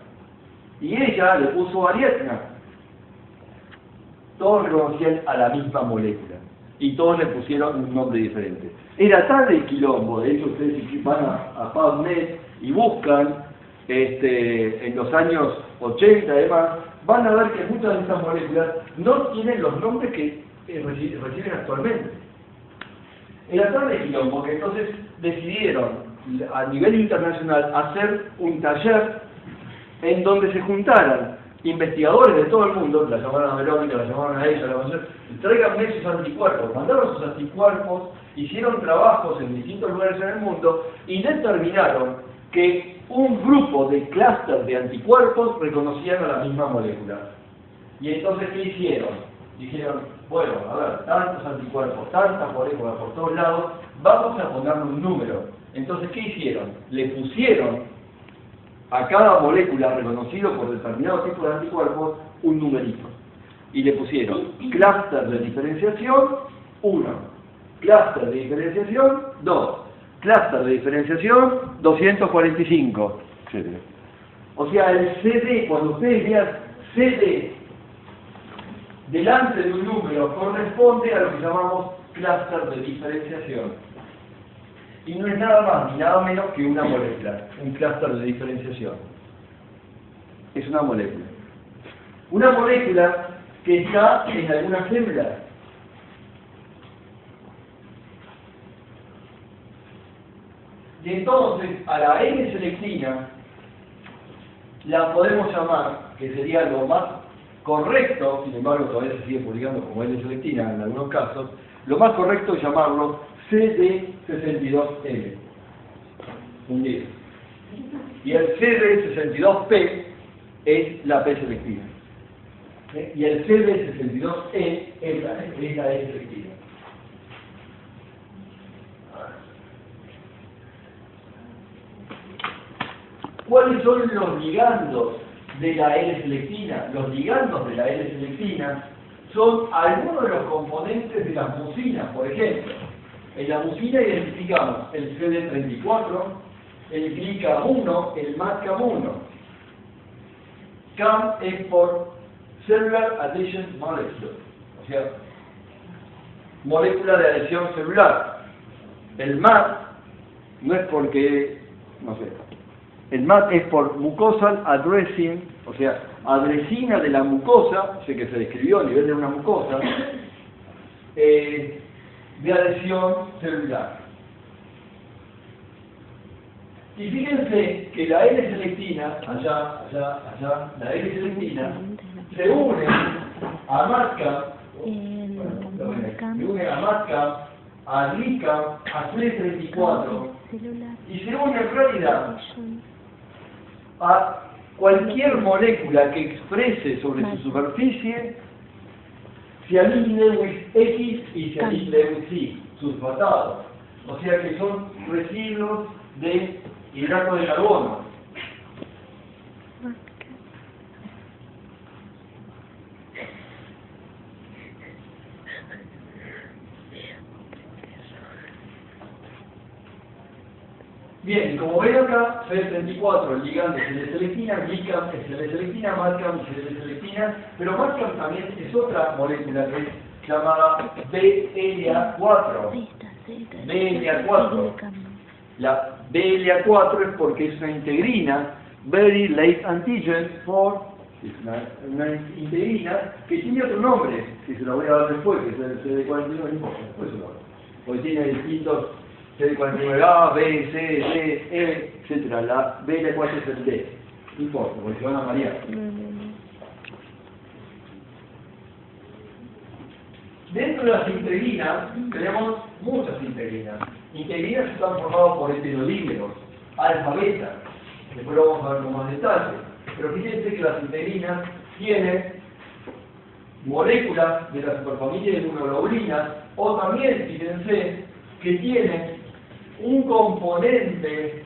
Speaker 2: y ella le puso Ariadna. Todos reconocían a la misma molécula, y todos le pusieron un nombre diferente. Era tal el quilombo, de hecho ustedes van a PubMed y buscan en los años 80 además, van a ver que muchas de estas moléculas no tienen los nombres que reciben actualmente. Era tal el quilombo que entonces decidieron a nivel internacional hacer un taller en donde se juntaran investigadores de todo el mundo, la llamaron a Verónica, la llamaron a ella, la llamaron a traigan sus anticuerpos, mandaron sus anticuerpos, hicieron trabajos en distintos lugares en el mundo y determinaron que un grupo de clúster de anticuerpos reconocían a la misma molécula. Y entonces, ¿qué hicieron? Dijeron, bueno, a ver, tantos anticuerpos, tantas moléculas por todos lados, vamos a ponerle un número. Entonces, ¿qué hicieron? Le pusieron a cada molécula reconocido por determinado tipo de anticuerpos un numerito. Y le pusieron clúster de diferenciación 1, clúster de diferenciación 2, clúster de diferenciación 245, etc. O sea, el CD, cuando ustedes vean CD delante de un número, corresponde a lo que llamamos clúster de diferenciación. Y no es nada más ni nada menos que una molécula, un clúster de diferenciación. Es una molécula. Una molécula que está en alguna célula. Y entonces, a la N-selectina la podemos llamar, que sería lo más correcto, sin embargo todavía se sigue publicando como N-selectina en algunos casos, lo más correcto es llamarlo CD62L, hundido. Y el CD62P es la P-selectina. Y el CD62E es la E-selectina. ¿Cuáles son los ligandos de la L-selectina? Los ligandos de la L-selectina son algunos de los componentes de las mucinas, por ejemplo. En la mucina identificamos el CD34, el GLICAM1, el MADCAM1. CAM es por Cellular Adhesion Molecule, o sea, molécula de adhesión celular. El MAD no es porque, no sé, el MAD es por Mucosal Addressing, o sea, adresina de la mucosa, sé que se describió a nivel de una mucosa, de adhesión celular. Y fíjense que la L-selectina, allá, la L-selectina, se une a MADCAM, a GLICAM, a CD34, y se une en realidad a cualquier molécula que exprese sobre su superficie sialin Lewis X y sialin Lewis Y, sulfatados. O sea que son residuos de hidrato de carbono. Bien, como ven acá, CD34, el ligando es L-selectina, GLICAM es L-selectina, MADCAM es L-selectina, pero MADCAM también es otra molécula que es llamada BLA4. BLA4. La BLA4 es porque es una integrina, Very Late Antigen for, es una integrina que tiene otro nombre, que se lo voy a dar después, que es el CD49, no importa, después se lo doy, porque tiene distintos CD49A, B, C, D, E, etc. La BL4 es el D. No importa, porque se van a marear. Dentro de las integrinas tenemos muchas integrinas. Integrinas están formadas por heterodímeros, alfa, beta. Después lo vamos a ver con más detalle. Pero fíjense que las integrinas tienen moléculas de la superfamilia de inmunoglobulinas, o también, fíjense, que tienen un componente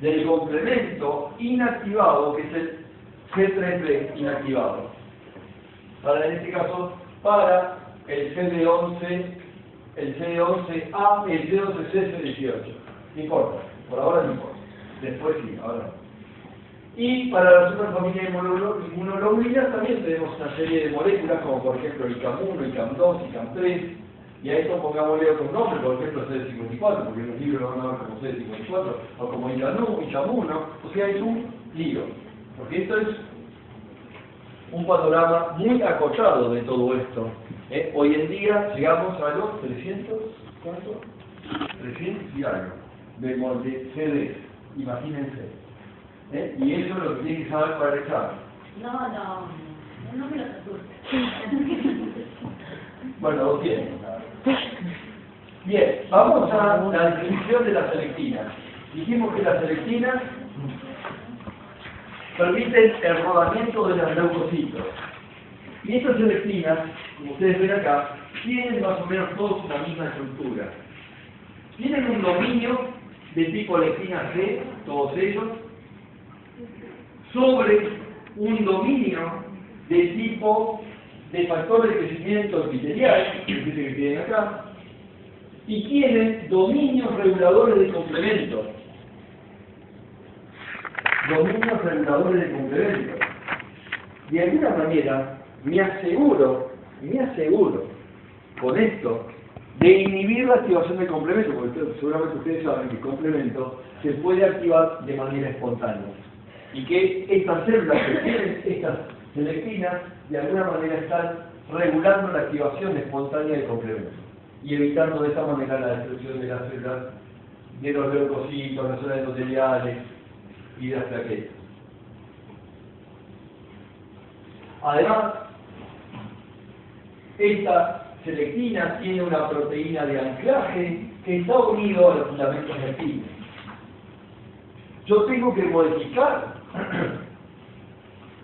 Speaker 2: del complemento inactivado, que es el G3B inactivado. Para, en este caso, para el CD11, el CD11A, el CD11C, CD18. No importa, por ahora no importa. Después sí, ahora no. Y para la superfamilia de inmunoglobulinas también tenemos una serie de moléculas, como por ejemplo el ICAM1, ICAM2, ICAM3, y a esto pongámosle otro nombre, por ejemplo CD54, porque en los libros lo van a ver como CD54, o como ICAM1, o sea, es un lío. Porque esto es un panorama muy acotado de todo esto. Hoy en día llegamos a los 300, ¿cuánto? 300 y algo, de CDs, imagínense. Y eso es lo que tienen que saber para el examen.
Speaker 3: No me lo asuste.
Speaker 2: Bueno, lo tienen. Bien, vamos a la definición de la selectina. Dijimos que las selectinas permiten el rodamiento de los leucocitos. Y estas selectinas, como ustedes ven acá, tienen más o menos todos la misma estructura. Tienen un dominio de tipo lectina C, todos ellos, sobre un dominio de tipo de factores de crecimiento epitelial, que dice que tienen acá, y tiene dominios reguladores de complemento. Dominios reguladores de complemento. De alguna manera, me aseguro con esto, de inhibir la activación del complemento, porque seguramente ustedes saben que el complemento se puede activar de manera espontánea. Y que estas células que tienen estas selectinas, de alguna manera están regulando la activación espontánea del complemento. Y evitando de esta manera la destrucción de las células, de los leucocitos, las células endoteliales y de las plaquetas. Además, esta selectina tiene una proteína de anclaje que está unido a los filamentos activos. Yo tengo que modificar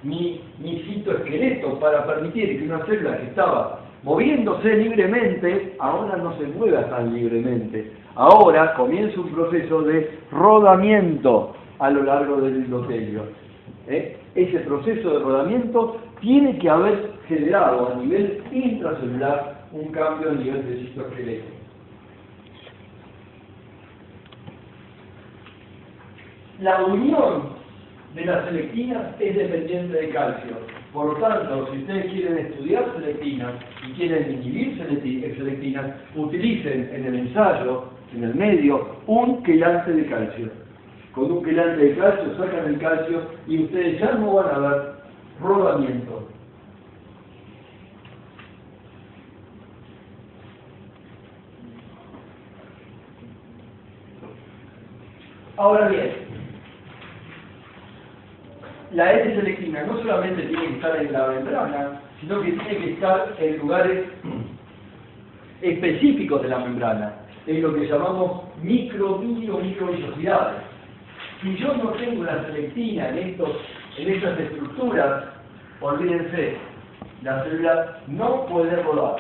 Speaker 2: mi citoesqueleto para permitir que una célula que estaba moviéndose libremente, ahora no se mueva tan libremente. Ahora comienza un proceso de rodamiento a lo largo del endotelio. Ese proceso de rodamiento tiene que haber generado a nivel intracelular un cambio a nivel del citoesqueleto. La unión de las selectinas es dependiente de calcio. Por lo tanto, si ustedes quieren estudiar selectinas y quieren inhibir selectinas, utilicen en el ensayo, en el medio, un quelante de calcio. Con un quelante de calcio sacan el calcio y ustedes ya no van a ver rodamiento. Ahora bien, la L-selectina no solamente tiene que estar en la membrana, sino que tiene que estar en lugares específicos de la membrana, en lo que llamamos microvillosidades. Si yo no tengo la selectina en estas estructuras, olvídense, la célula no puede rodar.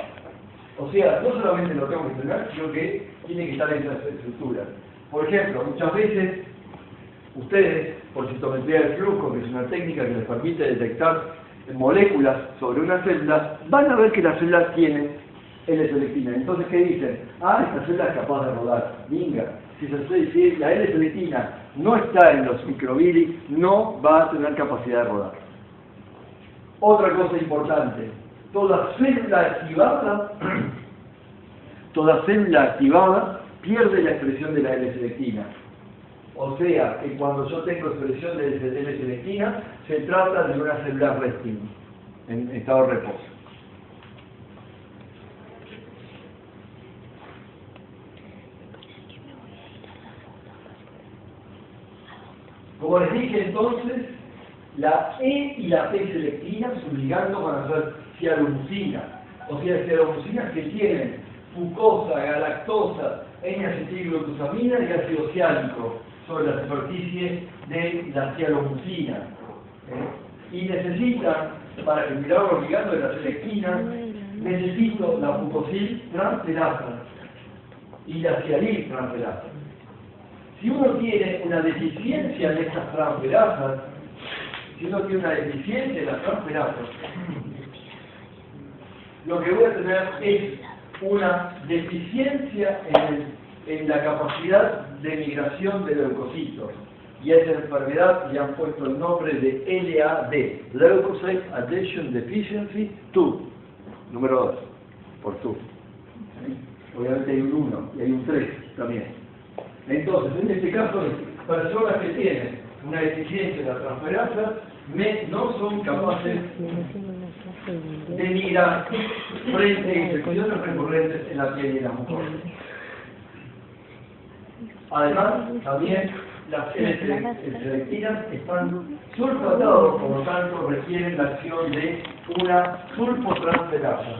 Speaker 2: O sea, no solamente lo tengo que tener, sino que tiene que estar en estas estructuras. Por ejemplo, muchas veces ustedes, por citometría del flujo, que es una técnica que les permite detectar moléculas sobre una célula, van a ver que la célula tiene L-selectina. Entonces, ¿qué dicen? Esta célula es capaz de rodar. Venga, si la L-selectina no está en los microvilli, no va a tener capacidad de rodar. Otra cosa importante, toda célula activada pierde la expresión de la L-selectina. O sea, que cuando yo tengo expresión de L-selectina, se trata de una célula resting, en estado de reposo. Como les dije entonces, la E y la P selectina, su ligando van a ser cialomucina. O sea, cialomucinas que tienen fucosa, galactosa, N-acetilglucosamina y ácido ciálico sobre la superficie de la cialomucina. Y necesitan, para generar los ligandos de la selectina, necesito la fucosil transferasa y la cialil transferasa. Si uno tiene una deficiencia de estas transferasas, lo que voy a tener es una deficiencia en la capacidad de migración de leucocitos. Y a esa enfermedad le han puesto el nombre de LAD, Leukocyte Adhesion Deficiency 2, número 2, por 2. Obviamente hay un 1 y hay un 3 también. Entonces, en este caso, personas que tienen una deficiencia de la transferasa no son capaces de migrar frente a infecciones recurrentes en la piel y en la mucosa. Además, también las selectinas están sulfatados, por lo tanto requieren la acción de una sulfotransferasa.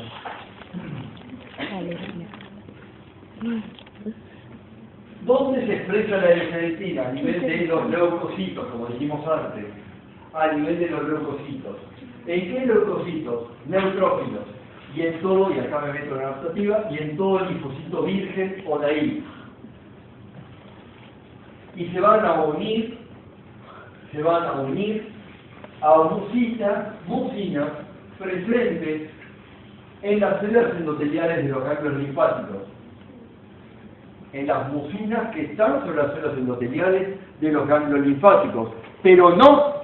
Speaker 2: ¿Dónde se expresa la L-selectina? A nivel de los leucocitos, como dijimos antes. A nivel de los leucocitos. ¿En qué leucocitos? Neutrófilos. Y en todo, y acá me meto en la adaptativa, y en todo el linfocito virgen o naive. Y se van a unir se van a unir a mucinas presentes en las células endoteliales de los ganglios linfáticos. En las mucinas que están sobre las células endoteliales de los ganglios linfáticos. Pero no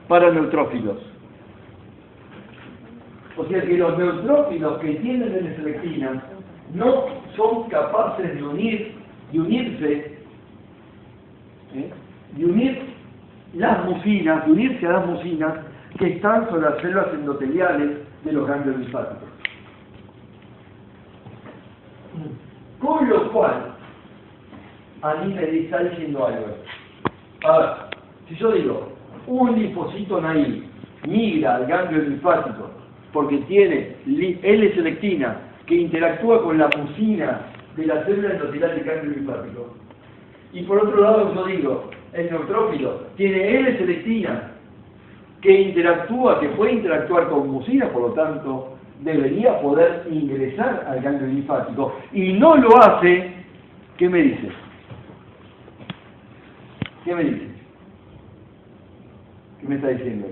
Speaker 2: para neutrófilos. O sea que los neutrófilos que tienen N-selectina no son capaces de unir unirse a las mucinas que están sobre las células endoteliales de los ganglios linfáticos. Con lo cual, a mí me está diciendo algo. A ver, si yo digo, un linfocito naive migra al ganglio linfático porque tiene L-selectina que interactúa con la mucina de la célula endotelial del ganglio linfático, y por otro lado yo digo, el neutrófilo tiene L-selectina que puede interactuar con mucina, por lo tanto debería poder ingresar al ganglio linfático, y no lo hace, ¿qué me dice? ¿Qué me dice? ¿Qué me está diciendo?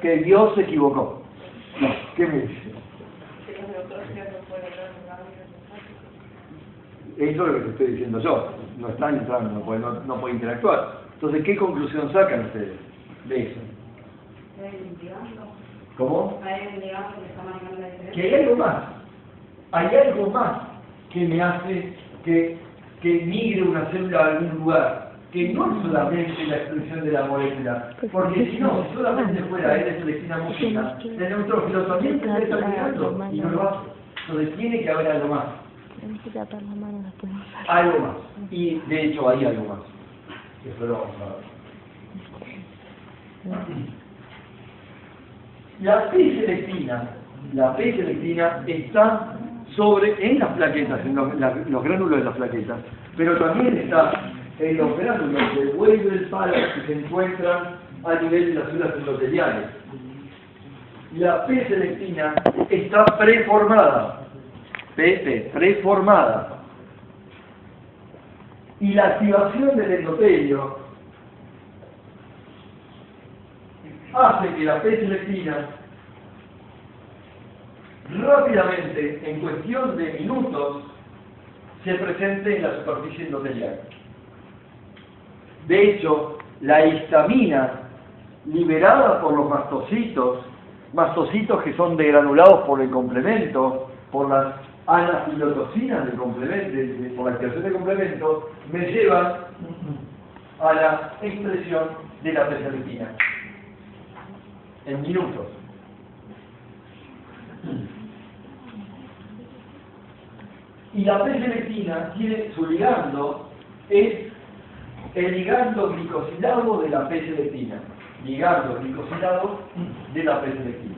Speaker 2: Que Dios se equivocó. No, ¿qué me dice? Eso es lo que te estoy diciendo yo. No están entrando, no puede interactuar. Entonces, ¿qué conclusión sacan ustedes de eso? ¿Cómo? Que hay algo más. Hay algo más que me hace que migre una célula a algún lugar. Que no es solamente la expresión de la molécula. Porque si no, si solamente fuera L-selectina mucina, el neutrófilo también se está migrando y no lo hace. Entonces tiene que haber algo más. Algo más. Y de hecho hay algo más. Eso lo vamos a ver. La P-selectina está en las plaquetas, en los gránulos de las plaquetas, pero también está en los gránulos de Weibel-Pallas que se encuentran a nivel de las células endoteliales. La P-selectina está preformada. Preformada. Y la activación del endotelio hace que la P-selectina rápidamente, en cuestión de minutos, se presente en la superficie endotelial. De hecho, la histamina liberada por los mastocitos que son degranulados por el complemento, por las anafilotoxinas del complemento, por la activación del complemento, me llevan a la expresión de la P-selectina en minutos. Y la P-selectina tiene su ligando, es el ligando glicosilado de la P-selectina. Ligando glicosilado de la P-selectina.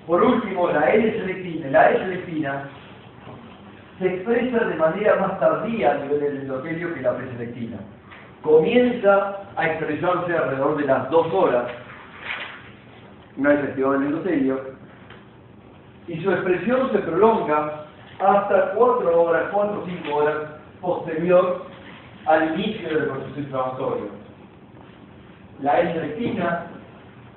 Speaker 2: Por último, la L-selectina se expresa de manera más tardía a nivel del endotelio que la P-selectina. Comienza a expresarse alrededor de las 2 horas, una vez activado el endotelio, y su expresión se prolonga hasta 4 o 5 horas posterior al inicio del proceso inflamatorio. La L-selectina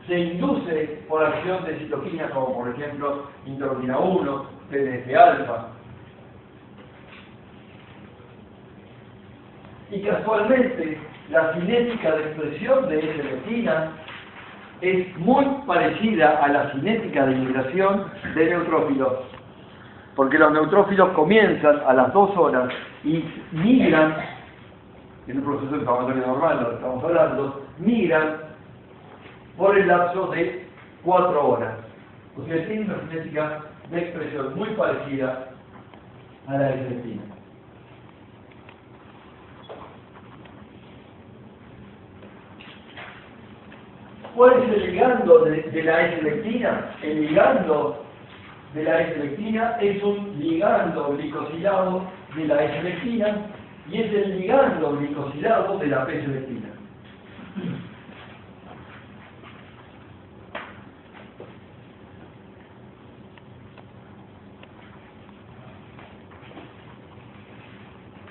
Speaker 2: se induce por acción de citoquinas como por ejemplo interleuquina 1, TNF-alfa. Y casualmente la cinética de expresión de L-selectina es muy parecida a la cinética de migración de neutrófilos, porque los neutrófilos comienzan a las 2 horas y migran, en un proceso inflamatorio normal, lo que estamos hablando, migran por el lapso de 4 horas. O sea, tiene una cinética de expresión muy parecida a la L-selectina. ¿Cuál es el ligando de la S-selectina? El ligando de la S-selectina es un ligando glicosilado de la S-selectina y es el ligando glicosilado de la P-selectina.